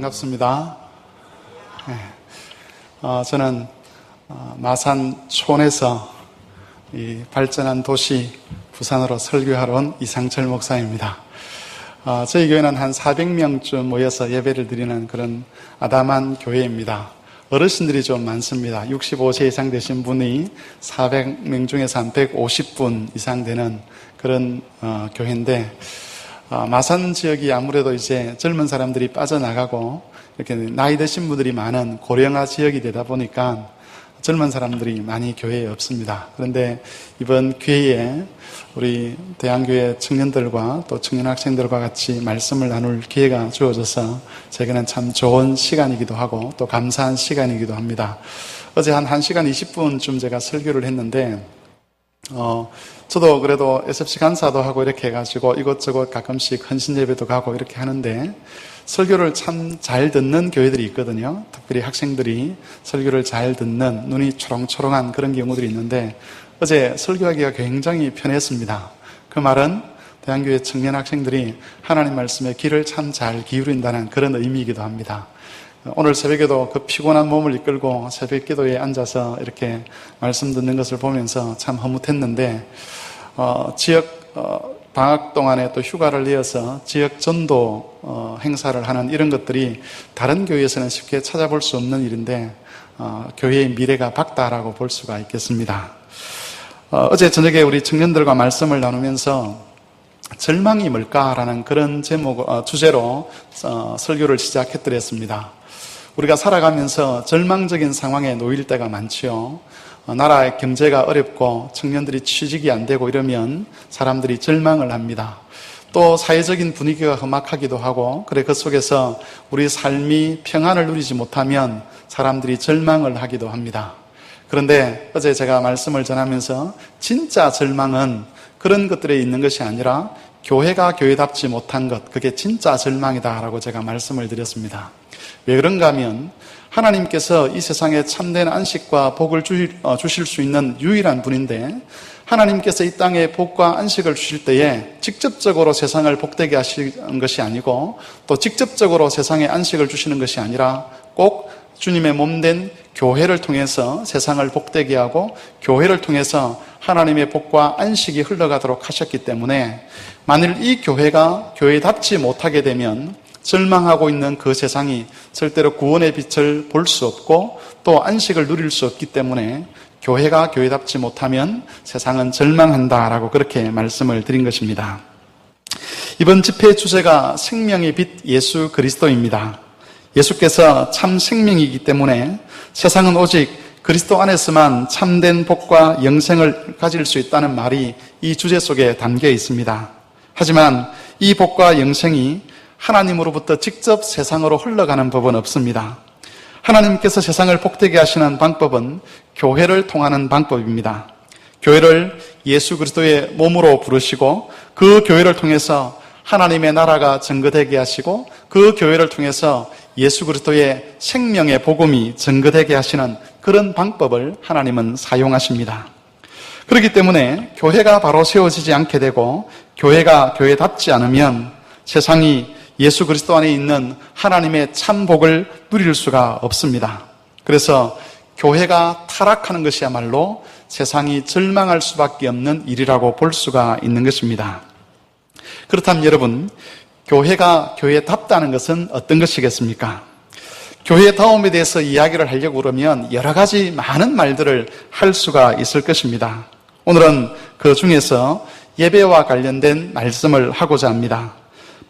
반갑습니다. 저는 마산촌에서 이 발전한 도시 부산으로 설교하러 온 이상철 목사입니다. 저희 교회는 한 400명쯤 모여서 예배를 드리는 그런 아담한 교회입니다. 어르신들이 좀 많습니다. 65세 이상 되신 분이 400명 중에서 한 150분 이상 되는 그런 교회인데, 마산 지역이 아무래도 이제 젊은 사람들이 빠져나가고 이렇게 나이 드신 분들이 많은 고령화 지역이 되다 보니까 젊은 사람들이 많이 교회에 없습니다. 그런데 이번 기회에 우리 대한교회 청년들과 또 청년 학생들과 같이 말씀을 나눌 기회가 주어져서 제게는 참 좋은 시간이기도 하고 또 감사한 시간이기도 합니다. 어제 한 1시간 20분쯤 제가 설교를 했는데 저도 그래도 SFC 간사도 하고 이렇게 해가지고 이것저것 가끔씩 헌신 예배도 가고 이렇게 하는데 설교를 참 잘 듣는 교회들이 있거든요. 특별히 학생들이 설교를 잘 듣는 눈이 초롱초롱한 그런 경우들이 있는데 어제 설교하기가 굉장히 편했습니다. 그 말은 대한교회 청년 학생들이 하나님 말씀에 귀를 참 잘 기울인다는 그런 의미이기도 합니다. 오늘 새벽에도 그 피곤한 몸을 이끌고 새벽 기도에 앉아서 이렇게 말씀 듣는 것을 보면서 참 허무했는데 지역 방학 동안에 또 휴가를 내어서 지역 전도 행사를 하는 이런 것들이 다른 교회에서는 쉽게 찾아볼 수 없는 일인데 교회의 미래가 밝다라고 볼 수가 있겠습니다. 어제 저녁에 우리 청년들과 말씀을 나누면서 절망이 뭘까라는 그런 주제로 설교를 시작해드렸습니다. 우리가 살아가면서 절망적인 상황에 놓일 때가 많지요. 나라의 경제가 어렵고 청년들이 취직이 안 되고 이러면 사람들이 절망을 합니다. 또 사회적인 분위기가 험악하기도 하고 그 속에서 우리 삶이 평안을 누리지 못하면 사람들이 절망을 하기도 합니다. 그런데 어제 제가 말씀을 전하면서 진짜 절망은 그런 것들에 있는 것이 아니라 교회가 교회답지 못한 것, 그게 진짜 절망이다라고 제가 말씀을 드렸습니다. 왜 그런가 하면 하나님께서 이 세상에 참된 안식과 복을 주실 수 있는 유일한 분인데 하나님께서 이 땅에 복과 안식을 주실 때에 직접적으로 세상을 복되게 하시는 것이 아니고 또 직접적으로 세상에 안식을 주시는 것이 아니라 꼭 주님의 몸된 교회를 통해서 세상을 복되게 하고 교회를 통해서 하나님의 복과 안식이 흘러가도록 하셨기 때문에 만일 이 교회가 교회답지 못하게 되면 절망하고 있는 그 세상이 절대로 구원의 빛을 볼 수 없고 또 안식을 누릴 수 없기 때문에 교회가 교회답지 못하면 세상은 절망한다라고 그렇게 말씀을 드린 것입니다. 이번 집회 주제가 생명의 빛 예수 그리스도입니다. 예수께서 참 생명이기 때문에 세상은 오직 그리스도 안에서만 참된 복과 영생을 가질 수 있다는 말이 이 주제 속에 담겨 있습니다. 하지만 이 복과 영생이 하나님으로부터 직접 세상으로 흘러가는 법은 없습니다. 하나님께서 세상을 복되게 하시는 방법은 교회를 통하는 방법입니다. 교회를 예수 그리스도의 몸으로 부르시고 그 교회를 통해서 하나님의 나라가 증거되게 하시고 그 교회를 통해서 예수 그리스도의 생명의 복음이 증거되게 하시는 그런 방법을 하나님은 사용하십니다. 그렇기 때문에 교회가 바로 세워지지 않게 되고 교회가 교회답지 않으면 세상이 예수 그리스도 안에 있는 하나님의 참 복을 누릴 수가 없습니다. 그래서 교회가 타락하는 것이야말로 세상이 절망할 수밖에 없는 일이라고 볼 수가 있는 것입니다. 그렇다면 여러분, 교회가 교회답다는 것은 어떤 것이겠습니까? 교회다움에 대해서 이야기를 하려고 그러면 여러 가지 많은 말들을 할 수가 있을 것입니다. 오늘은 그 중에서 예배와 관련된 말씀을 하고자 합니다.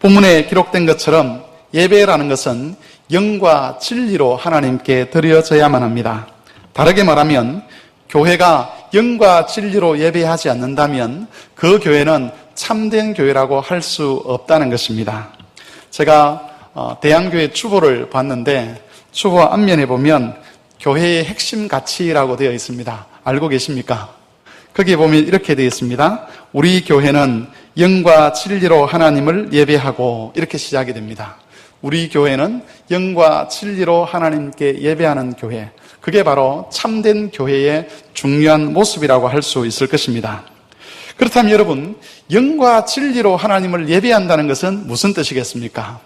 본문에 기록된 것처럼 예배라는 것은 영과 진리로 하나님께 드려져야만 합니다. 다르게 말하면 교회가 영과 진리로 예배하지 않는다면 그 교회는 참된 교회라고 할 수 없다는 것입니다. 제가 대한교회 추보를 봤는데 추보 앞면에 보면 교회의 핵심 가치라고 되어 있습니다. 알고 계십니까? 거기에 보면 이렇게 되어 있습니다. 우리 교회는 영과 진리로 하나님을 예배하고 이렇게 시작이 됩니다. 우리 교회는 영과 진리로 하나님께 예배하는 교회, 그게 바로 참된 교회의 중요한 모습이라고 할 수 있을 것입니다. 그렇다면 여러분, 영과 진리로 하나님을 예배한다는 것은 무슨 뜻이겠습니까?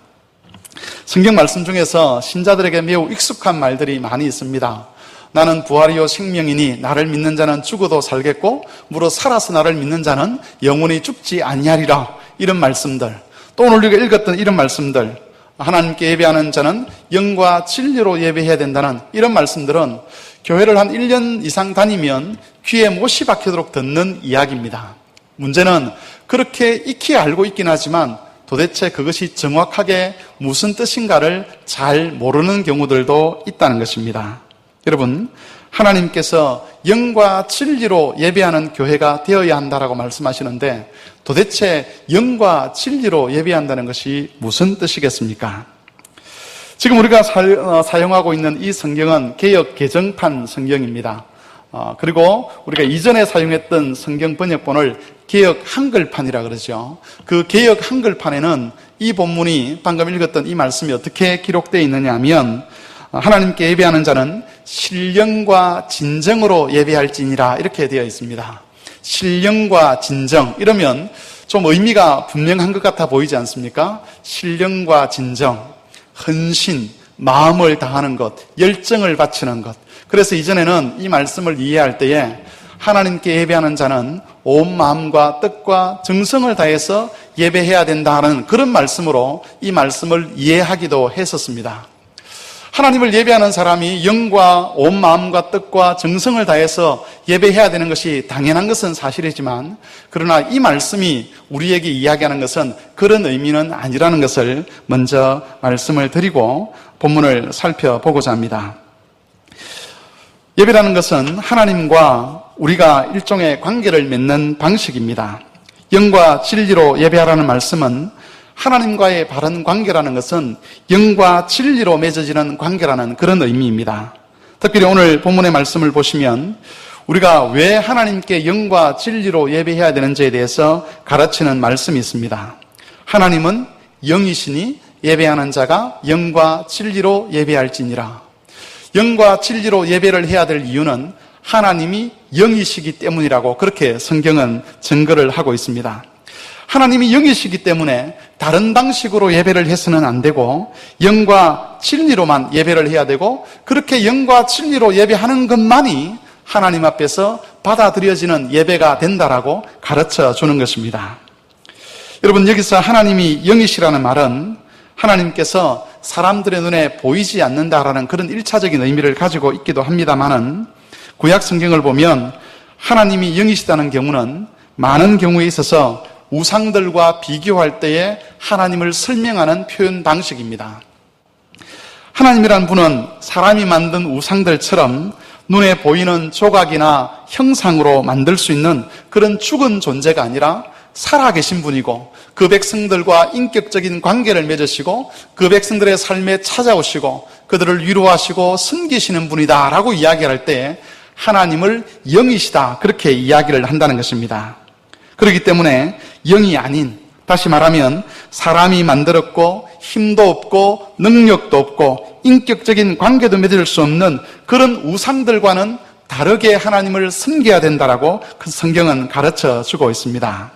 성경 말씀 중에서 신자들에게 매우 익숙한 말들이 많이 있습니다. 나는 부활이요 생명이니 나를 믿는 자는 죽어도 살겠고 무릇 살아서 나를 믿는 자는 영원히 죽지 아니하리라. 이런 말씀들, 또 오늘 우리가 읽었던 이런 말씀들, 하나님께 예배하는 자는 영과 진리로 예배해야 된다는 이런 말씀들은 교회를 한 1년 이상 다니면 귀에 못이 박히도록 듣는 이야기입니다. 문제는 그렇게 익히 알고 있긴 하지만 도대체 그것이 정확하게 무슨 뜻인가를 잘 모르는 경우들도 있다는 것입니다. 여러분, 하나님께서 영과 진리로 예배하는 교회가 되어야 한다라고 말씀하시는데 도대체 영과 진리로 예배한다는 것이 무슨 뜻이겠습니까? 지금 우리가 사용하고 있는 이 성경은 개역 개정판 성경입니다. 그리고 우리가 이전에 사용했던 성경 번역본을 개역 한글판이라 그러죠. 그 개역 한글판에는 이 본문이 방금 읽었던 이 말씀이 어떻게 기록되어 있느냐 하면 하나님께 예배하는 자는 신령과 진정으로 예배할지니라 이렇게 되어 있습니다. 신령과 진정, 이러면 좀 의미가 분명한 것 같아 보이지 않습니까? 신령과 진정, 헌신, 마음을 다하는 것, 열정을 바치는 것. 그래서 이전에는 이 말씀을 이해할 때에 하나님께 예배하는 자는 온 마음과 뜻과 정성을 다해서 예배해야 된다는 그런 말씀으로 이 말씀을 이해하기도 했었습니다. 하나님을 예배하는 사람이 영과 온 마음과 뜻과 정성을 다해서 예배해야 되는 것이 당연한 것은 사실이지만 그러나 이 말씀이 우리에게 이야기하는 것은 그런 의미는 아니라는 것을 먼저 말씀을 드리고 본문을 살펴보고자 합니다. 예배라는 것은 하나님과 우리가 일종의 관계를 맺는 방식입니다. 영과 진리로 예배하라는 말씀은 하나님과의 바른 관계라는 것은 영과 진리로 맺어지는 관계라는 그런 의미입니다. 특별히 오늘 본문의 말씀을 보시면 우리가 왜 하나님께 영과 진리로 예배해야 되는지에 대해서 가르치는 말씀이 있습니다. 하나님은 영이시니 예배하는 자가 영과 진리로 예배할지니라. 영과 진리로 예배를 해야 될 이유는 하나님이 영이시기 때문이라고 그렇게 성경은 증거를 하고 있습니다. 하나님이 영이시기 때문에 다른 방식으로 예배를 해서는 안 되고 영과 진리로만 예배를 해야 되고 그렇게 영과 진리로 예배하는 것만이 하나님 앞에서 받아들여지는 예배가 된다라고 가르쳐 주는 것입니다. 여러분, 여기서 하나님이 영이시라는 말은 하나님께서 사람들의 눈에 보이지 않는다라는 그런 1차적인 의미를 가지고 있기도 합니다만은 구약 성경을 보면 하나님이 영이시다는 경우는 많은 경우에 있어서 우상들과 비교할 때에 하나님을 설명하는 표현 방식입니다. 하나님이란 분은 사람이 만든 우상들처럼 눈에 보이는 조각이나 형상으로 만들 수 있는 그런 죽은 존재가 아니라 살아계신 분이고 그 백성들과 인격적인 관계를 맺으시고 그 백성들의 삶에 찾아오시고 그들을 위로하시고 섬기시는 분이다라고 이야기할 때 하나님을 영이시다 그렇게 이야기를 한다는 것입니다. 그렇기 때문에 영이 아닌, 다시 말하면 사람이 만들었고 힘도 없고 능력도 없고 인격적인 관계도 맺을 수 없는 그런 우상들과는 다르게 하나님을 섬겨야 된다라고 그 성경은 가르쳐 주고 있습니다.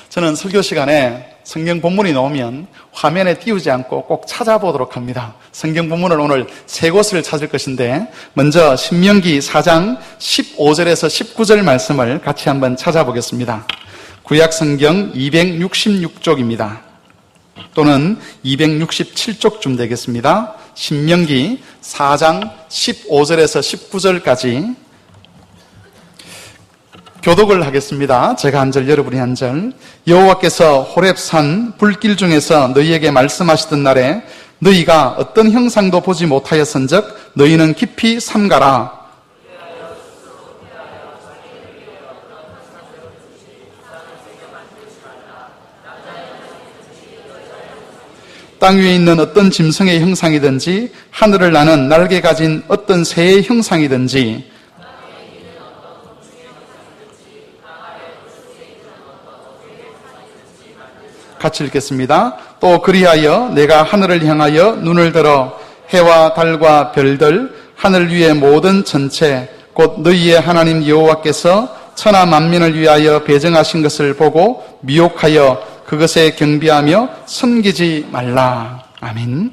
저는 설교 시간에 성경 본문이 나오면 화면에 띄우지 않고 꼭 찾아보도록 합니다. 성경 본문을 오늘 세 곳을 찾을 것인데 먼저 신명기 4장 15절에서 19절 말씀을 같이 한번 찾아보겠습니다. 구약 성경 266쪽입니다. 또는 267쪽쯤 되겠습니다. 신명기 4장 15절에서 19절까지 교독을 하겠습니다. 제가 한 절, 여러분이 한 절. 여호와께서 호렙산 불길 중에서 너희에게 말씀하시던 날에 너희가 어떤 형상도 보지 못하였은즉 너희는 깊이 삼가라. 땅 위에 있는 어떤 짐승의 형상이든지 하늘을 나는 날개 가진 어떤 새의 형상이든지 같이 읽겠습니다. 또 그리하여 내가 하늘을 향하여 눈을 들어 해와 달과 별들 하늘 위의 모든 전체 곧 너희의 하나님 여호와께서 천하 만민을 위하여 배정하신 것을 보고 미혹하여 그것에 경배하며 섬기지 말라. 아멘.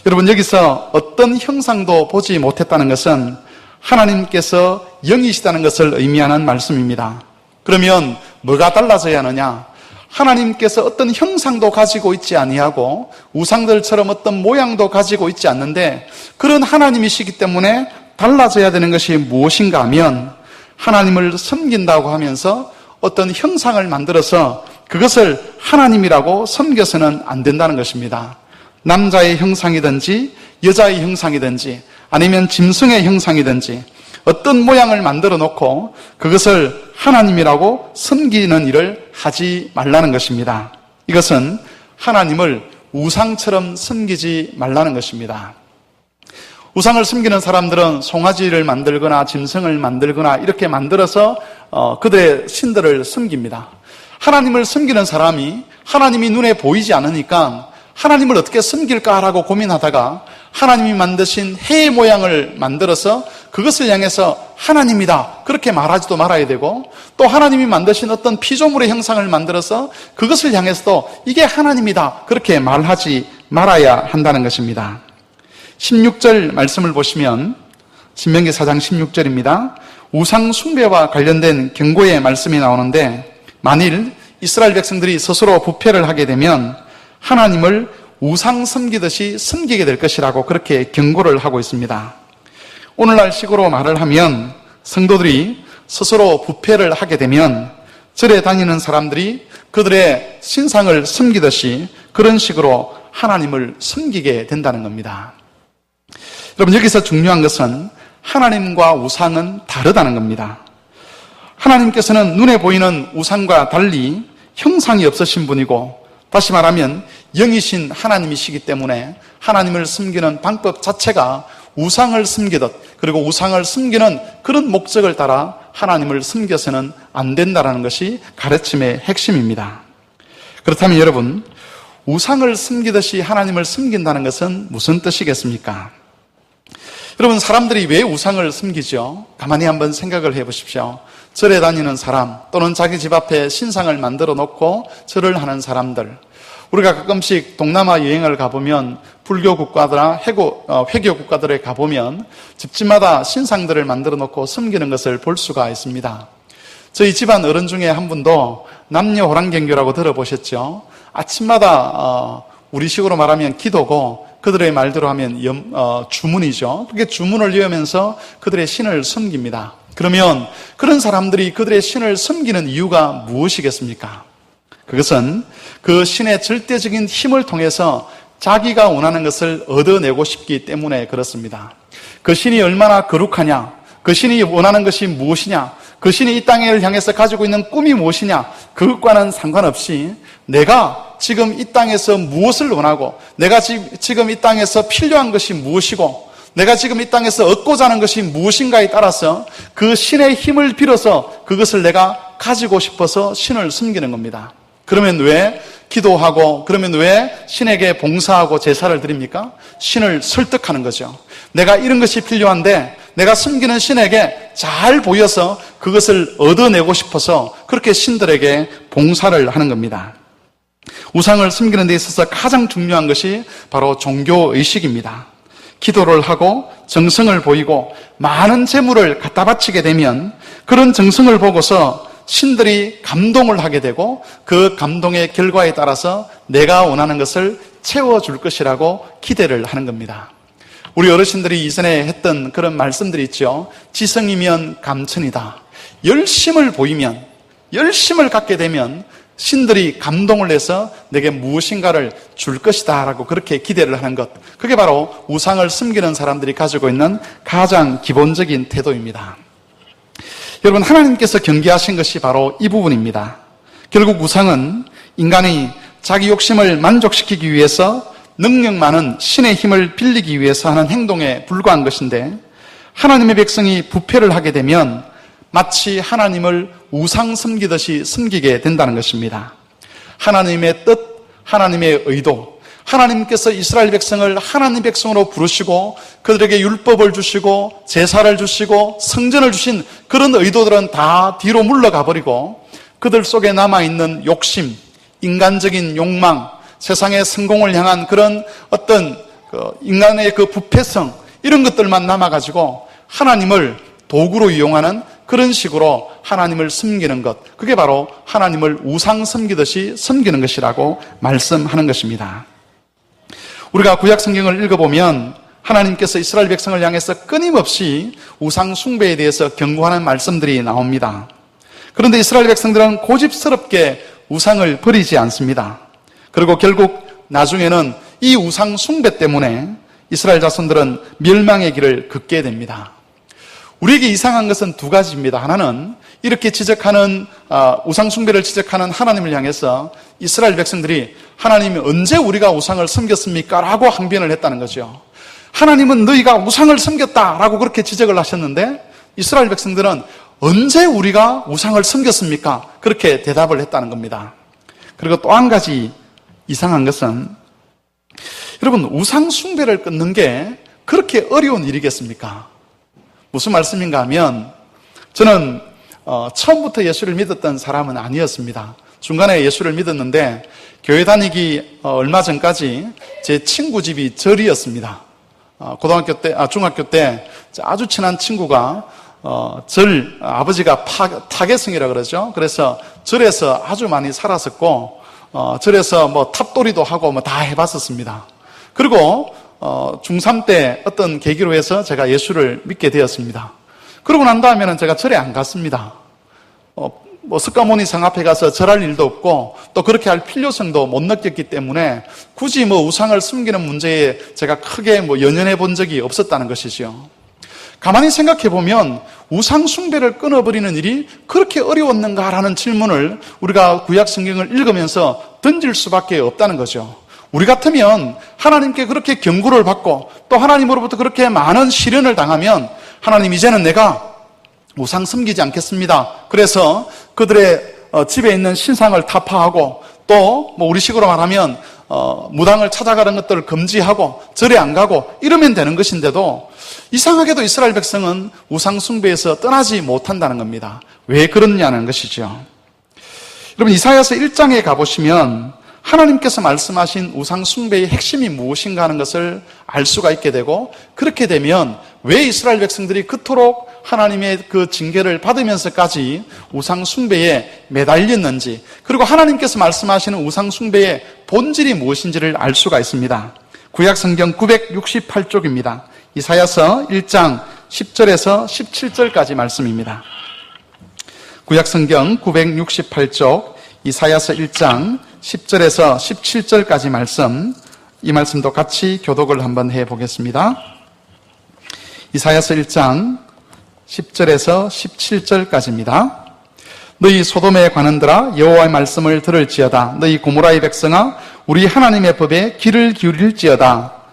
여러분, 여기서 어떤 형상도 보지 못했다는 것은 하나님께서 영이시다는 것을 의미하는 말씀입니다. 그러면 뭐가 달라져야 하느냐? 하나님께서 어떤 형상도 가지고 있지 아니하고 우상들처럼 어떤 모양도 가지고 있지 않는데 그런 하나님이시기 때문에 달라져야 되는 것이 무엇인가 하면 하나님을 섬긴다고 하면서 어떤 형상을 만들어서 그것을 하나님이라고 섬겨서는 안 된다는 것입니다. 남자의 형상이든지 여자의 형상이든지 아니면 짐승의 형상이든지 어떤 모양을 만들어 놓고 그것을 하나님이라고 섬기는 일을 하지 말라는 것입니다. 이것은 하나님을 우상처럼 섬기지 말라는 것입니다. 우상을 섬기는 사람들은 송아지를 만들거나 짐승을 만들거나 이렇게 만들어서 그들의 신들을 섬깁니다. 하나님을 섬기는 사람이 하나님이 눈에 보이지 않으니까 하나님을 어떻게 섬길까라고 고민하다가 하나님이 만드신 해 모양을 만들어서 그것을 향해서 하나님이다 그렇게 말하지도 말아야 되고 또 하나님이 만드신 어떤 피조물의 형상을 만들어서 그것을 향해서도 이게 하나님이다 그렇게 말하지 말아야 한다는 것입니다. 16절 말씀을 보시면 신명기 4장 16절입니다. 우상 숭배와 관련된 경고의 말씀이 나오는데 만일 이스라엘 백성들이 스스로 부패를 하게 되면 하나님을 우상 섬기듯이 섬기게 될 것이라고 그렇게 경고를 하고 있습니다. 오늘날 식으로 말을 하면 성도들이 스스로 부패를 하게 되면 절에 다니는 사람들이 그들의 신상을 섬기듯이 그런 식으로 하나님을 섬기게 된다는 겁니다. 여러분, 여기서 중요한 것은 하나님과 우상은 다르다는 겁니다. 하나님께서는 눈에 보이는 우상과 달리 형상이 없으신 분이고 다시 말하면 영이신 하나님이시기 때문에 하나님을 섬기는 방법 자체가 우상을 섬기듯 그리고 우상을 섬기는 그런 목적을 따라 하나님을 섬겨서는 안 된다는 것이 가르침의 핵심입니다. 그렇다면 여러분, 우상을 섬기듯이 하나님을 섬긴다는 것은 무슨 뜻이겠습니까? 여러분, 사람들이 왜 우상을 섬기죠? 가만히 한번 생각을 해보십시오. 절에 다니는 사람 또는 자기 집 앞에 신상을 만들어 놓고 절을 하는 사람들, 우리가 가끔씩 동남아 여행을 가보면 불교 국가들이나 회교 국가들에 가보면 집집마다 신상들을 만들어 놓고 섬기는 것을 볼 수가 있습니다. 저희 집안 어른 중에 한 분도 남녀 호랑경교라고 들어보셨죠? 아침마다 우리식으로 말하면 기도고 그들의 말대로 하면 주문이죠. 그게 주문을 외우면서 그들의 신을 섬깁니다. 그러면 그런 사람들이 그들의 신을 섬기는 이유가 무엇이겠습니까? 그것은 그 신의 절대적인 힘을 통해서 자기가 원하는 것을 얻어내고 싶기 때문에 그렇습니다. 그 신이 얼마나 거룩하냐, 그 신이 원하는 것이 무엇이냐, 그 신이 이 땅을 향해서 가지고 있는 꿈이 무엇이냐, 그것과는 상관없이 내가 지금 이 땅에서 무엇을 원하고 내가 지금 이 땅에서 필요한 것이 무엇이고 내가 지금 이 땅에서 얻고자 하는 것이 무엇인가에 따라서 그 신의 힘을 빌어서 그것을 내가 가지고 싶어서 신을 섬기는 겁니다. 그러면 왜 기도하고 그러면 왜 신에게 봉사하고 제사를 드립니까? 신을 설득하는 거죠. 내가 이런 것이 필요한데 내가 섬기는 신에게 잘 보여서 그것을 얻어내고 싶어서 그렇게 신들에게 봉사를 하는 겁니다. 우상을 섬기는 데 있어서 가장 중요한 것이 바로 종교의식입니다. 기도를 하고 정성을 보이고 많은 재물을 갖다 바치게 되면 그런 정성을 보고서 신들이 감동을 하게 되고 그 감동의 결과에 따라서 내가 원하는 것을 채워줄 것이라고 기대를 하는 겁니다. 우리 어르신들이 이전에 했던 그런 말씀들이 있죠. 지성이면 감천이다. 열심을 보이면, 열심을 갖게 되면 신들이 감동을 해서 내게 무엇인가를 줄 것이다 라고 그렇게 기대를 하는 것, 그게 바로 우상을 섬기는 사람들이 가지고 있는 가장 기본적인 태도입니다. 여러분, 하나님께서 경계하신 것이 바로 이 부분입니다. 결국 우상은 인간이 자기 욕심을 만족시키기 위해서 능력 많은 신의 힘을 빌리기 위해서 하는 행동에 불과한 것인데, 하나님의 백성이 부패를 하게 되면 마치 하나님을 우상 섬기듯이 섬기게 된다는 것입니다. 하나님의 뜻, 하나님의 의도, 하나님께서 이스라엘 백성을 하나님 백성으로 부르시고 그들에게 율법을 주시고 제사를 주시고 성전을 주신 그런 의도들은 다 뒤로 물러가 버리고 그들 속에 남아있는 욕심, 인간적인 욕망, 세상의 성공을 향한 그런 어떤 인간의 그 부패성, 이런 것들만 남아가지고 하나님을 도구로 이용하는 그런 식으로 하나님을 섬기는 것, 그게 바로 하나님을 우상 섬기듯이 섬기는 것이라고 말씀하는 것입니다. 우리가 구약 성경을 읽어보면 하나님께서 이스라엘 백성을 향해서 끊임없이 우상 숭배에 대해서 경고하는 말씀들이 나옵니다. 그런데 이스라엘 백성들은 고집스럽게 우상을 버리지 않습니다. 그리고 결국 나중에는 이 우상 숭배 때문에 이스라엘 자손들은 멸망의 길을 걷게 됩니다. 우리에게 이상한 것은 두 가지입니다. 하나는 이렇게 지적하는 우상 숭배를 지적하는 하나님을 향해서 이스라엘 백성들이 하나님이 언제 우리가 우상을 섬겼습니까? 라고 항변을 했다는 거죠. 하나님은 너희가 우상을 섬겼다라고 그렇게 지적을 하셨는데 이스라엘 백성들은 언제 우리가 우상을 섬겼습니까? 그렇게 대답을 했다는 겁니다. 그리고 또 한 가지 이상한 것은 여러분, 우상 숭배를 끊는 게 그렇게 어려운 일이겠습니까? 무슨 말씀인가 하면 저는 처음부터 예수를 믿었던 사람은 아니었습니다. 중간에 예수를 믿었는데 교회 다니기 얼마 전까지 제 친구 집이 절이었습니다. 중학교 때 아주 친한 친구가 아버지가 타계성이라 그러죠. 그래서 절에서 아주 많이 살았었고 절에서 뭐 탑돌이도 하고 뭐 다 해봤었습니다. 그리고 중3 때 어떤 계기로 해서 제가 예수를 믿게 되었습니다. 그러고 난 다음에는 제가 절에 안 갔습니다. 석가모니 성 앞에 가서 절할 일도 없고 또 그렇게 할 필요성도 못 느꼈기 때문에 굳이 우상을 숨기는 문제에 제가 크게 연연해 본 적이 없었다는 것이죠. 가만히 생각해 보면 우상 숭배를 끊어버리는 일이 그렇게 어려웠는가라는 질문을 우리가 구약 성경을 읽으면서 던질 수밖에 없다는 거죠. 우리 같으면 하나님께 그렇게 경고를 받고 또 하나님으로부터 그렇게 많은 시련을 당하면 하나님, 이제는 내가 우상 섬기지 않겠습니다. 그래서 그들의 집에 있는 신상을 타파하고 또 우리식으로 말하면 무당을 찾아가는 것들을 금지하고 절에 안 가고 이러면 되는 것인데도 이상하게도 이스라엘 백성은 우상 숭배에서 떠나지 못한다는 겁니다. 왜 그러냐는 것이죠. 여러분, 이사야서 1장에 가보시면 하나님께서 말씀하신 우상 숭배의 핵심이 무엇인가 하는 것을 알 수가 있게 되고, 그렇게 되면 왜 이스라엘 백성들이 그토록 하나님의 그 징계를 받으면서까지 우상 숭배에 매달렸는지, 그리고 하나님께서 말씀하시는 우상 숭배의 본질이 무엇인지를 알 수가 있습니다. 구약 성경 968쪽입니다. 이사야서 1장 10절에서 17절까지 말씀입니다. 구약 성경 968쪽 이사야서 1장 10절에서 17절까지 말씀, 이 말씀도 같이 교독을 한번 해보겠습니다. 이사야서 1장 10절에서 17절까지입니다. 너희 소돔의 관원들아, 여호와의 말씀을 들을지어다. 너희 고모라의 백성아, 우리 하나님의 법에 귀를 기울일지어다.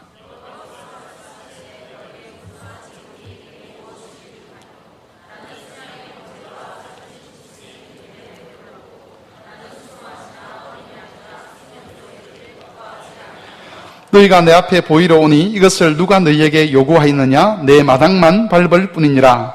너희가 내 앞에 보이러 오니 이것을 누가 너희에게 요구하였느냐? 내 마당만 밟을 뿐이니라.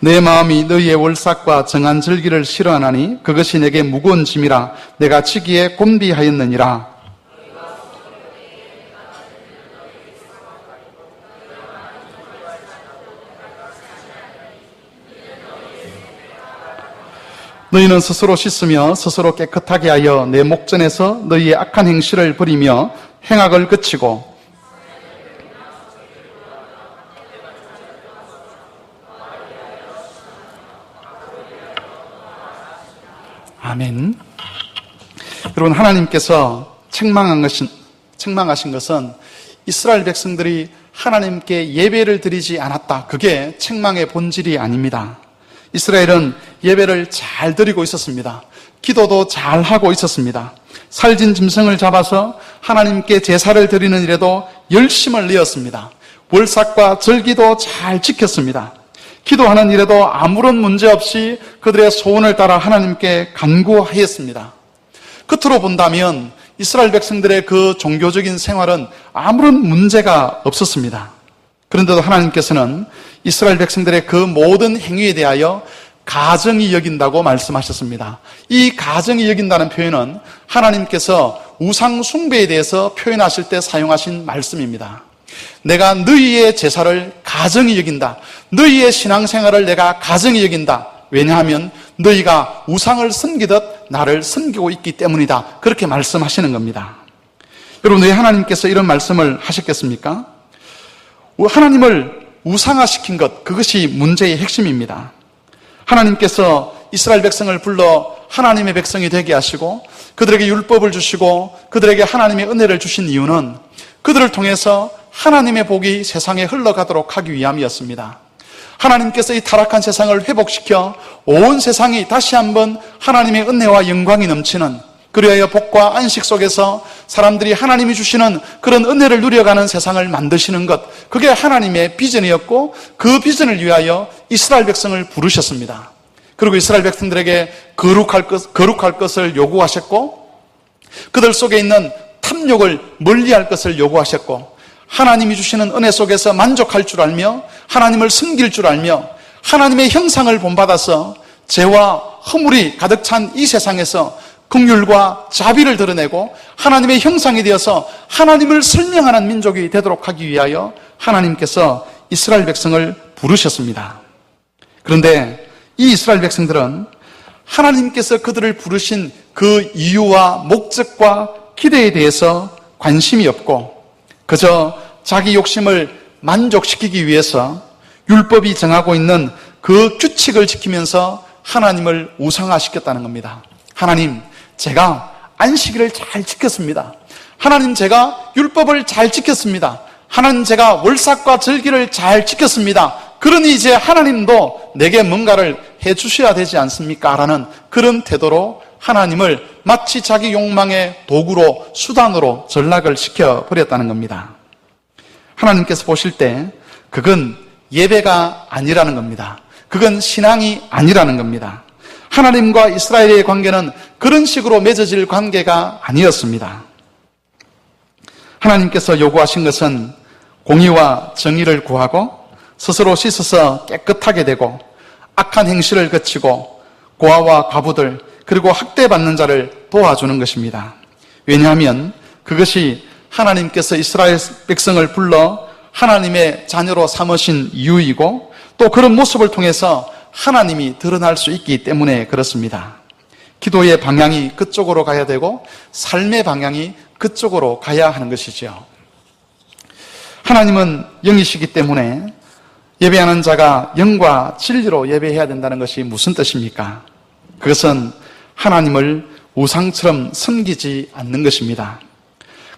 내 마음이 너희의 월삭과 정한 절기를 싫어하나니 그것이 내게 무거운 짐이라. 내가 지기에 곤비하였느니라. 너희는 스스로 씻으며 스스로 깨끗하게 하여 내 목전에서 너희의 악한 행실을 버리며 행악을 그치고, 아멘. 여러분, 하나님께서 책망하신 것은 이스라엘 백성들이 하나님께 예배를 드리지 않았다, 그게 책망의 본질이 아닙니다. 이스라엘은 예배를 잘 드리고 있었습니다. 기도도 잘 하고 있었습니다. 살진 짐승을 잡아서 하나님께 제사를 드리는 일에도 열심을 내었습니다. 월삭과 절기도 잘 지켰습니다. 기도하는 일에도 아무런 문제 없이 그들의 소원을 따라 하나님께 간구하였습니다. 끝으로 본다면 이스라엘 백성들의 그 종교적인 생활은 아무런 문제가 없었습니다. 그런데도 하나님께서는 이스라엘 백성들의 그 모든 행위에 대하여 가증히 여긴다고 말씀하셨습니다. 이 가증히 여긴다는 표현은 하나님께서 우상 숭배에 대해서 표현하실 때 사용하신 말씀입니다. 내가 너희의 제사를 가증히 여긴다. 너희의 신앙생활을 내가 가증히 여긴다. 왜냐하면 너희가 우상을 섬기듯 나를 섬기고 있기 때문이다. 그렇게 말씀하시는 겁니다. 여러분, 왜 하나님께서 이런 말씀을 하셨겠습니까? 하나님을 우상화시킨 것, 그것이 문제의 핵심입니다. 하나님께서 이스라엘 백성을 불러 하나님의 백성이 되게 하시고 그들에게 율법을 주시고 그들에게 하나님의 은혜를 주신 이유는 그들을 통해서 하나님의 복이 세상에 흘러가도록 하기 위함이었습니다. 하나님께서 이 타락한 세상을 회복시켜 온 세상이 다시 한번 하나님의 은혜와 영광이 넘치는, 그리하여 복과 안식 속에서 사람들이 하나님이 주시는 그런 은혜를 누려가는 세상을 만드시는 것, 그게 하나님의 비전이었고 그 비전을 위하여 이스라엘 백성을 부르셨습니다. 그리고 이스라엘 백성들에게 거룩할 것을 요구하셨고 그들 속에 있는 탐욕을 멀리할 것을 요구하셨고 하나님이 주시는 은혜 속에서 만족할 줄 알며 하나님을 섬길 줄 알며 하나님의 형상을 본받아서 죄와 허물이 가득 찬 이 세상에서 긍휼과 자비를 드러내고 하나님의 형상이 되어서 하나님을 설명하는 민족이 되도록 하기 위하여 하나님께서 이스라엘 백성을 부르셨습니다. 그런데 이 이스라엘 백성들은 하나님께서 그들을 부르신 그 이유와 목적과 기대에 대해서 관심이 없고 그저 자기 욕심을 만족시키기 위해서 율법이 정하고 있는 그 규칙을 지키면서 하나님을 우상화시켰다는 겁니다. 하나님, 제가 안식일을 잘 지켰습니다. 하나님, 제가 율법을 잘 지켰습니다. 하나님, 제가 월삭과 절기를 잘 지켰습니다. 그러니 이제 하나님도 내게 뭔가를 해주셔야 되지 않습니까? 라는 그런 태도로 하나님을 마치 자기 욕망의 도구로, 수단으로 전락을 시켜버렸다는 겁니다. 하나님께서 보실 때 그건 예배가 아니라는 겁니다. 그건 신앙이 아니라는 겁니다. 하나님과 이스라엘의 관계는 그런 식으로 맺어질 관계가 아니었습니다. 하나님께서 요구하신 것은 공의와 정의를 구하고 스스로 씻어서 깨끗하게 되고 악한 행실을 그치고 고아와 과부들 그리고 학대받는 자를 도와주는 것입니다. 왜냐하면 그것이 하나님께서 이스라엘 백성을 불러 하나님의 자녀로 삼으신 이유이고 또 그런 모습을 통해서 하나님이 드러날 수 있기 때문에 그렇습니다. 기도의 방향이 그쪽으로 가야 되고 삶의 방향이 그쪽으로 가야 하는 것이죠. 하나님은 영이시기 때문에 예배하는 자가 영과 진리로 예배해야 된다는 것이 무슨 뜻입니까? 그것은 하나님을 우상처럼 섬기지 않는 것입니다.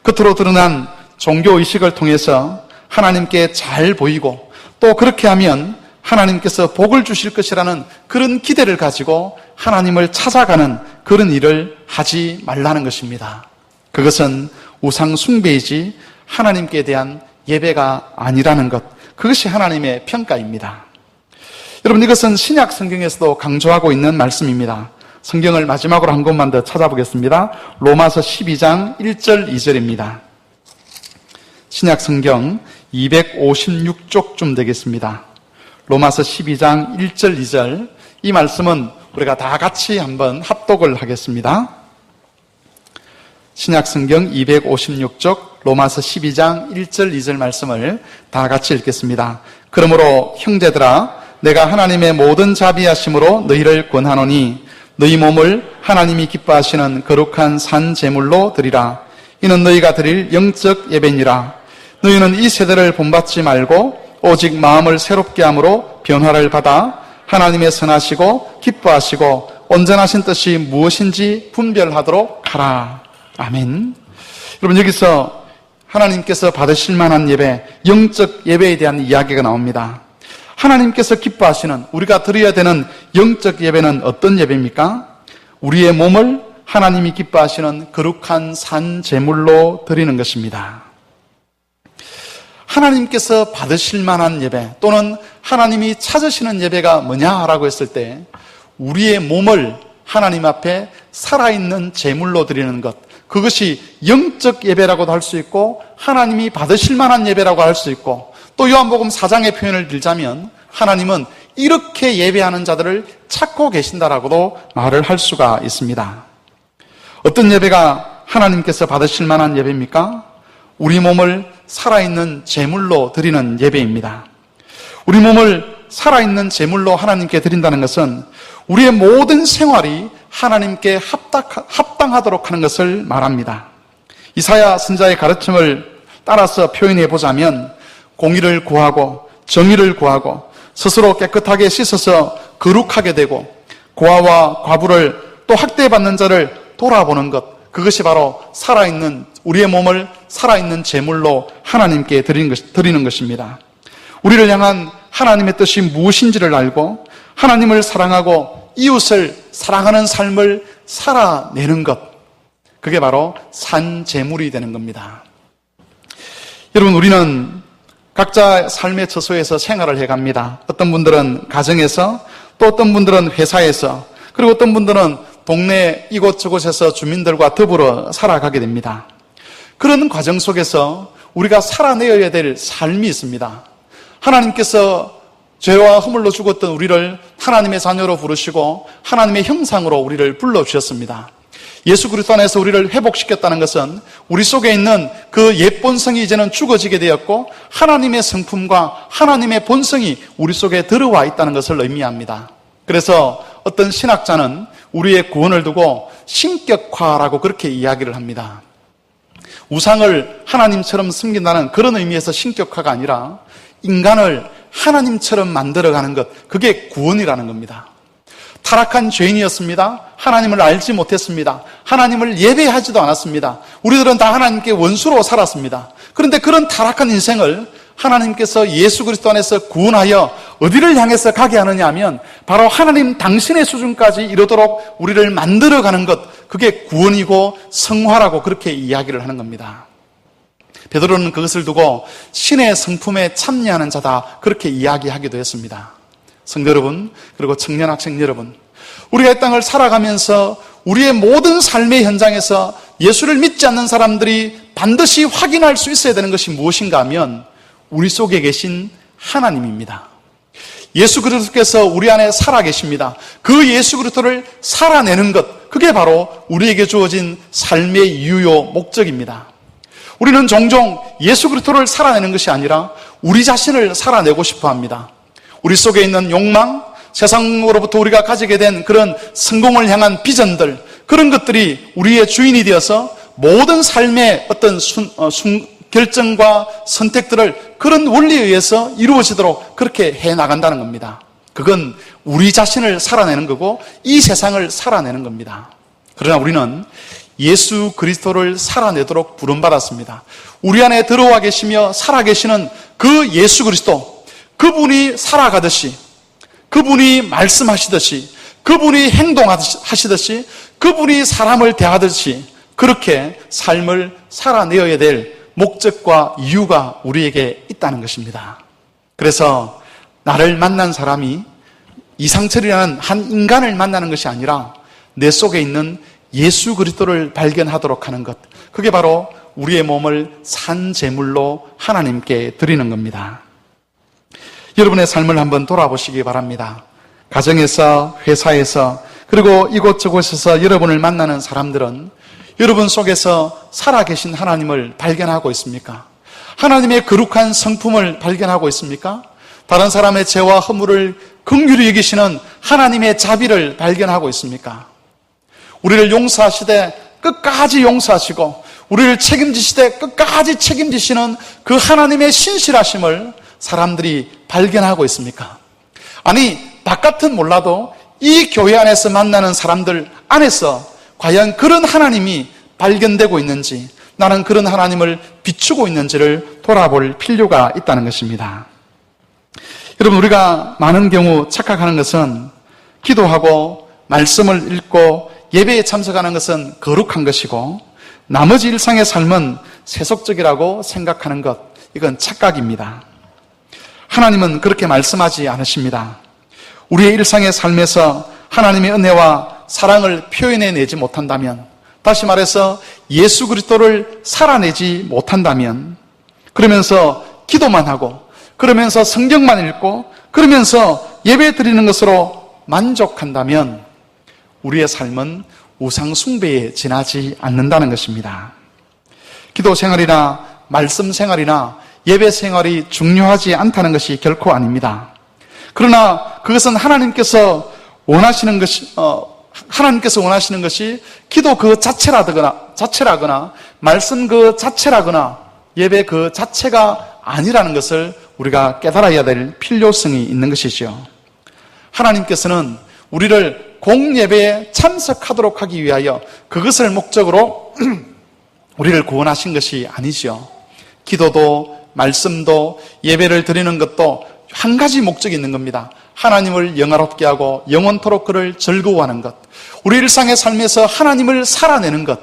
겉으로 드러난 종교의식을 통해서 하나님께 잘 보이고 또 그렇게 하면 하나님께서 복을 주실 것이라는 그런 기대를 가지고 하나님을 찾아가는 그런 일을 하지 말라는 것입니다. 그것은 우상 숭배이지 하나님께 대한 예배가 아니라는 것, 그것이 하나님의 평가입니다. 여러분, 이것은 신약 성경에서도 강조하고 있는 말씀입니다. 성경을 마지막으로 한 곳만 더 찾아보겠습니다. 로마서 12장 1절 2절입니다. 신약 성경 256쪽쯤 되겠습니다. 로마서 12장 1절 2절, 이 말씀은 우리가 다 같이 한번 합독을 하겠습니다. 신약 성경 256쪽 로마서 12장 1절 2절 말씀을 다 같이 읽겠습니다. 그러므로 형제들아, 내가 하나님의 모든 자비하심으로 너희를 권하노니 너희 몸을 하나님이 기뻐하시는 거룩한 산 제물로 드리라. 이는 너희가 드릴 영적 예배니라. 너희는 이 세대를 본받지 말고 오직 마음을 새롭게 함으로 변화를 받아 하나님의 선하시고 기뻐하시고 온전하신 뜻이 무엇인지 분별하도록 하라. 아멘. 여러분, 여기서 하나님께서 받으실 만한 예배, 영적 예배에 대한 이야기가 나옵니다. 하나님께서 기뻐하시는, 우리가 드려야 되는 영적 예배는 어떤 예배입니까? 우리의 몸을 하나님이 기뻐하시는 거룩한 산 제물로 드리는 것입니다. 하나님께서 받으실 만한 예배 또는 하나님이 찾으시는 예배가 뭐냐라고 했을 때 우리의 몸을 하나님 앞에 살아있는 제물로 드리는 것, 그것이 영적 예배라고도 할 수 있고 하나님이 받으실 만한 예배라고 할 수 있고, 또 요한복음 4장의 표현을 들자면 하나님은 이렇게 예배하는 자들을 찾고 계신다라고도 말을 할 수가 있습니다. 어떤 예배가 하나님께서 받으실 만한 예배입니까? 우리 몸을 살아있는 제물로 드리는 예배입니다. 우리 몸을 살아있는 제물로 하나님께 드린다는 것은 우리의 모든 생활이 하나님께 합당하도록 하는 것을 말합니다. 이사야 선지자의 가르침을 따라서 표현해 보자면 공의를 구하고 정의를 구하고 스스로 깨끗하게 씻어서 거룩하게 되고 고아와 과부를 또 학대받는 자를 돌아보는 것, 그것이 바로 살아있는 우리의 몸을 살아있는 제물로 하나님께 드리는 것입니다. 우리를 향한 하나님의 뜻이 무엇인지를 알고 하나님을 사랑하고 이웃을 사랑하는 삶을 살아내는 것, 그게 바로 산 제물이 되는 겁니다. 여러분, 우리는 각자 삶의 처소에서 생활을 해갑니다. 어떤 분들은 가정에서, 또 어떤 분들은 회사에서, 그리고 어떤 분들은 동네 이곳저곳에서 주민들과 더불어 살아가게 됩니다. 그런 과정 속에서 우리가 살아내어야 될 삶이 있습니다. 하나님께서 죄와 허물로 죽었던 우리를 하나님의 자녀로 부르시고 하나님의 형상으로 우리를 불러주셨습니다. 예수 그리스도 안에서 우리를 회복시켰다는 것은 우리 속에 있는 그 옛 본성이 이제는 죽어지게 되었고 하나님의 성품과 하나님의 본성이 우리 속에 들어와 있다는 것을 의미합니다. 그래서 어떤 신학자는 우리의 구원을 두고 신격화라고 그렇게 이야기를 합니다. 우상을 하나님처럼 섬긴다는 그런 의미에서 신격화가 아니라 인간을 하나님처럼 만들어가는 것, 그게 구원이라는 겁니다. 타락한 죄인이었습니다. 하나님을 알지 못했습니다. 하나님을 예배하지도 않았습니다. 우리들은 다 하나님께 원수로 살았습니다. 그런데 그런 타락한 인생을 하나님께서 예수 그리스도 안에서 구원하여 어디를 향해서 가게 하느냐 하면 바로 하나님 당신의 수준까지 이르도록 우리를 만들어가는 것, 그게 구원이고 성화라고 그렇게 이야기를 하는 겁니다. 베드로는 그것을 두고 신의 성품에 참여하는 자다, 그렇게 이야기하기도 했습니다. 성도 여러분, 그리고 청년 학생 여러분, 우리가 이 땅을 살아가면서 우리의 모든 삶의 현장에서 예수를 믿지 않는 사람들이 반드시 확인할 수 있어야 되는 것이 무엇인가 하면 우리 속에 계신 하나님입니다. 예수 그리스도께서 우리 안에 살아 계십니다. 그 예수 그리스도를 살아내는 것, 그게 바로 우리에게 주어진 삶의 유효 목적입니다. 우리는 종종 예수 그리스도를 살아내는 것이 아니라 우리 자신을 살아내고 싶어 합니다. 우리 속에 있는 욕망, 세상으로부터 우리가 가지게 된 그런 성공을 향한 비전들, 그런 것들이 우리의 주인이 되어서 모든 삶의 어떤 결정과 선택들을 그런 원리에 의해서 이루어지도록 그렇게 해나간다는 겁니다. 그건 우리 자신을 살아내는 거고 이 세상을 살아내는 겁니다. 그러나 우리는 예수 그리스도를 살아내도록 부름받았습니다. 우리 안에 들어와 계시며 살아계시는 그 예수 그리스도, 그분이 살아가듯이, 그분이 말씀하시듯이, 그분이 행동하시듯이, 그분이 사람을 대하듯이 그렇게 삶을 살아내어야 될 목적과 이유가 우리에게 있다는 것입니다. 그래서 나를 만난 사람이 이상철이라는 한 인간을 만나는 것이 아니라 내 속에 있는 예수 그리스도를 발견하도록 하는 것, 그게 바로 우리의 몸을 산 제물로 하나님께 드리는 겁니다. 여러분의 삶을 한번 돌아보시기 바랍니다. 가정에서, 회사에서, 그리고 이곳저곳에서 여러분을 만나는 사람들은 여러분 속에서 살아계신 하나님을 발견하고 있습니까? 하나님의 거룩한 성품을 발견하고 있습니까? 다른 사람의 죄와 허물을 긍휼히 여기시는 하나님의 자비를 발견하고 있습니까? 우리를 용서하시되 끝까지 용서하시고 우리를 책임지시되 끝까지 책임지시는 그 하나님의 신실하심을 사람들이 발견하고 있습니까? 아니, 바깥은 몰라도 이 교회 안에서 만나는 사람들 안에서 과연 그런 하나님이 발견되고 있는지, 나는 그런 하나님을 비추고 있는지를 돌아볼 필요가 있다는 것입니다. 여러분, 우리가 많은 경우 착각하는 것은 기도하고 말씀을 읽고 예배에 참석하는 것은 거룩한 것이고 나머지 일상의 삶은 세속적이라고 생각하는 것, 이건 착각입니다. 하나님은 그렇게 말씀하지 않으십니다. 우리의 일상의 삶에서 하나님의 은혜와 사랑을 표현해내지 못한다면, 다시 말해서 예수 그리스도를 살아내지 못한다면, 그러면서 기도만 하고, 그러면서 성경만 읽고, 그러면서 예배 드리는 것으로 만족한다면 우리의 삶은 우상 숭배에 지나지 않는다는 것입니다. 기도 생활이나 말씀 생활이나 예배 생활이 중요하지 않다는 것이 결코 아닙니다. 그러나 그것은 하나님께서 원하시는 것이 기도 그 자체라거나 말씀 그 자체라거나 예배 그 자체가 아니라는 것을 우리가 깨달아야 될 필요성이 있는 것이죠. 하나님께서는 우리를 공예배에 참석하도록 하기 위하여 그것을 목적으로 우리를 구원하신 것이 아니죠. 기도도 말씀도 예배를 드리는 것도 한 가지 목적이 있는 겁니다. 하나님을 영화롭게 하고 영원토록 그를 즐거워하는 것, 우리 일상의 삶에서 하나님을 살아내는 것,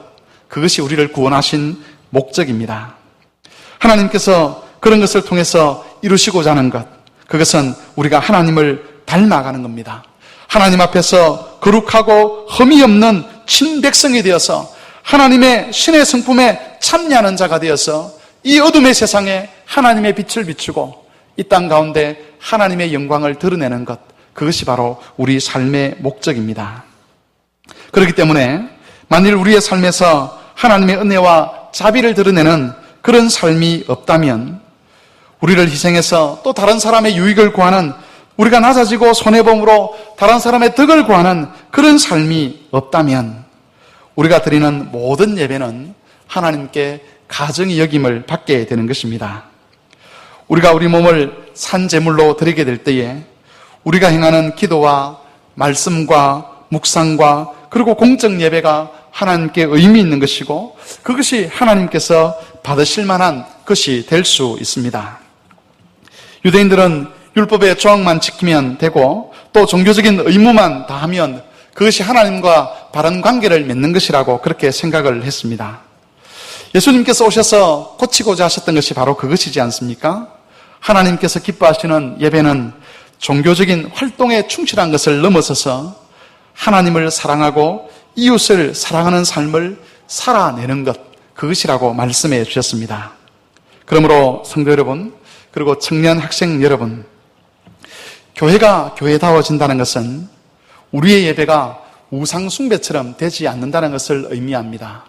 그것이 우리를 구원하신 목적입니다. 하나님께서 그런 것을 통해서 이루시고자 하는 것, 그것은 우리가 하나님을 닮아가는 겁니다. 하나님 앞에서 거룩하고 흠이 없는 친백성이 되어서 하나님의 신의 성품에 참여하는 자가 되어서 이 어둠의 세상에 하나님의 빛을 비추고 이 땅 가운데 하나님의 영광을 드러내는 것, 그것이 바로 우리 삶의 목적입니다. 그렇기 때문에 만일 우리의 삶에서 하나님의 은혜와 자비를 드러내는 그런 삶이 없다면, 우리를 희생해서 또 다른 사람의 유익을 구하는, 우리가 낮아지고 손해보므로 다른 사람의 덕을 구하는 그런 삶이 없다면 우리가 드리는 모든 예배는 하나님께 가증히 여김을 받게 되는 것입니다. 우리가 우리 몸을 산제물로 드리게 될 때에 우리가 행하는 기도와 말씀과 묵상과 그리고 공적 예배가 하나님께 의미 있는 것이고, 그것이 하나님께서 받으실 만한 것이 될 수 있습니다. 유대인들은 율법의 조항만 지키면 되고 또 종교적인 의무만 다하면 그것이 하나님과 바른 관계를 맺는 것이라고 그렇게 생각을 했습니다. 예수님께서 오셔서 고치고자 하셨던 것이 바로 그것이지 않습니까? 하나님께서 기뻐하시는 예배는 종교적인 활동에 충실한 것을 넘어서서 하나님을 사랑하고 이웃을 사랑하는 삶을 살아내는 것, 그것이라고 말씀해 주셨습니다. 그러므로 성도 여러분, 그리고 청년 학생 여러분, 교회가 교회다워진다는 것은 우리의 예배가 우상 숭배처럼 되지 않는다는 것을 의미합니다.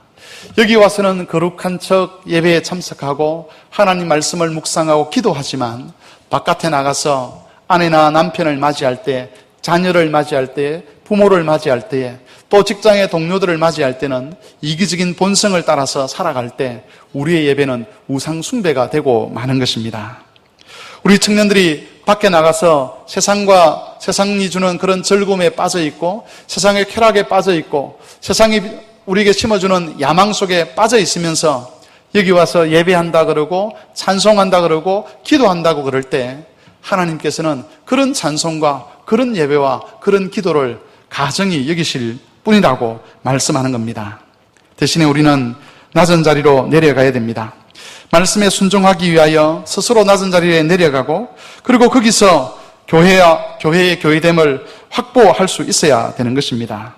여기 와서는 거룩한 척 예배에 참석하고 하나님 말씀을 묵상하고 기도하지만 바깥에 나가서 아내나 남편을 맞이할 때, 자녀를 맞이할 때, 부모를 맞이할 때에, 또 직장의 동료들을 맞이할 때는 이기적인 본성을 따라서 살아갈 때 우리의 예배는 우상 숭배가 되고 마는 것입니다. 우리 청년들이 밖에 나가서 세상이 주는 그런 즐거움에 빠져 있고 세상의 쾌락에 빠져 있고 세상이 우리에게 심어주는 야망 속에 빠져 있으면서 여기 와서 예배한다 그러고 찬송한다 그러고 기도한다고 그럴 때 하나님께서는 그런 찬송과 그런 예배와 그런 기도를 가정이 여기실 뿐이라고 말씀하는 겁니다. 대신에 우리는 낮은 자리로 내려가야 됩니다. 말씀에 순종하기 위하여 스스로 낮은 자리에 내려가고 그리고 거기서 교회의 교회됨을 확보할 수 있어야 되는 것입니다.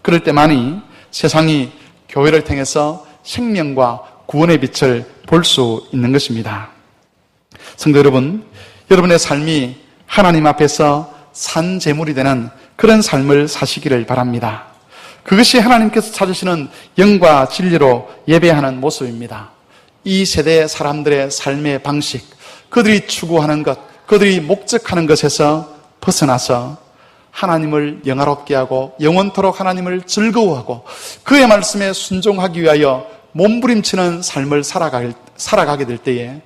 그럴 때만이 세상이 교회를 통해서 생명과 구원의 빛을 볼 수 있는 것입니다. 성도 여러분, 여러분의 삶이 하나님 앞에서 산 제물이 되는 그런 삶을 사시기를 바랍니다. 그것이 하나님께서 찾으시는 영과 진리로 예배하는 모습입니다. 이 세대 사람들의 삶의 방식, 그들이 추구하는 것, 그들이 목적하는 것에서 벗어나서 하나님을 영화롭게 하고 영원토록 하나님을 즐거워하고 그의 말씀에 순종하기 위하여 몸부림치는 삶을 살아가게 될 때에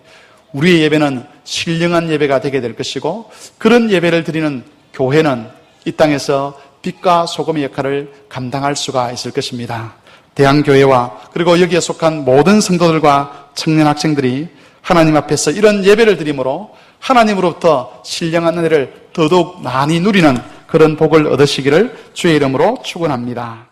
우리의 예배는 신령한 예배가 되게 될 것이고, 그런 예배를 드리는 교회는 이 땅에서 빛과 소금의 역할을 감당할 수가 있을 것입니다. 대한교회와 그리고 여기에 속한 모든 성도들과 청년 학생들이 하나님 앞에서 이런 예배를 드림으로 하나님으로부터 신령한 은혜를 더더욱 많이 누리는 그런 복을 얻으시기를 주의 이름으로 축원합니다.